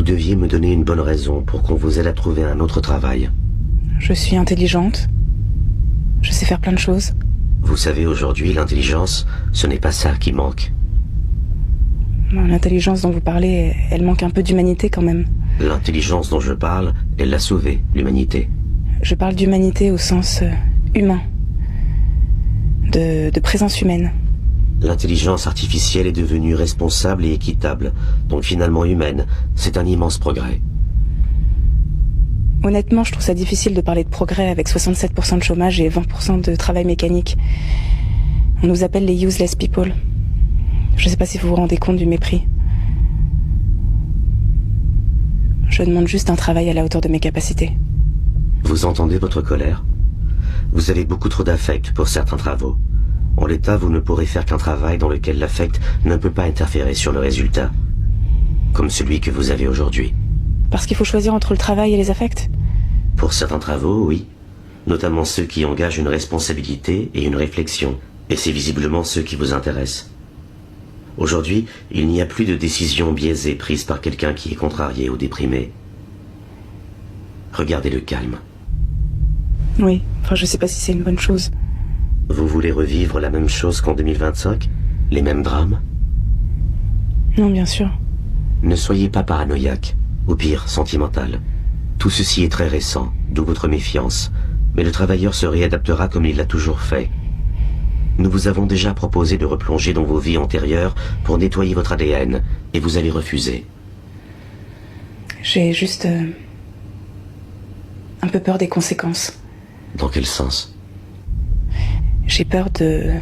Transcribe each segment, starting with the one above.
deviez me donner une bonne raison pour qu'on vous aide à trouver un autre travail. Je suis intelligente. Je sais faire plein de choses. Vous savez, aujourd'hui, l'intelligence, ce n'est pas ça qui manque. L'intelligence dont vous parlez, elle manque un peu d'humanité quand même. L'intelligence dont je parle, elle l'a sauvée, l'humanité. Je parle d'humanité au sens humain. De présence humaine. L'intelligence artificielle est devenue responsable et équitable, donc finalement humaine. C'est un immense progrès. Honnêtement, je trouve ça difficile de parler de progrès avec 67% de chômage et 20% de travail mécanique. On nous appelle les useless people. Je ne sais pas si vous vous rendez compte du mépris. Je demande juste un travail à la hauteur de mes capacités. Vous entendez votre colère? Vous avez beaucoup trop d'affect pour certains travaux. En l'état, vous ne pourrez faire qu'un travail dans lequel l'affect ne peut pas interférer sur le résultat. Comme celui que vous avez aujourd'hui. Parce qu'il faut choisir entre le travail et les affects? Pour certains travaux, oui. Notamment ceux qui engagent une responsabilité et une réflexion. Et c'est visiblement ceux qui vous intéressent. Aujourd'hui, il n'y a plus de décisions biaisées prises par quelqu'un qui est contrarié ou déprimé. Regardez le calme. Oui, enfin je sais pas si c'est une bonne chose. Vous voulez revivre la même chose qu'en 2025? Les mêmes drames? Non, bien sûr. Ne soyez pas paranoïaque, ou pire, sentimental. Tout ceci est très récent, d'où votre méfiance, mais le travailleur se réadaptera comme il l'a toujours fait. Nous vous avons déjà proposé de replonger dans vos vies antérieures pour nettoyer votre ADN, et vous avez refusé. J'ai juste un peu peur des conséquences. Dans quel sens? J'ai peur de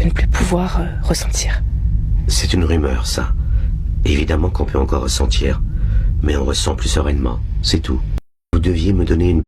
ne plus pouvoir ressentir. C'est une rumeur, ça. Évidemment qu'on peut encore ressentir, mais on ressent plus sereinement, c'est tout. Vous deviez me donner une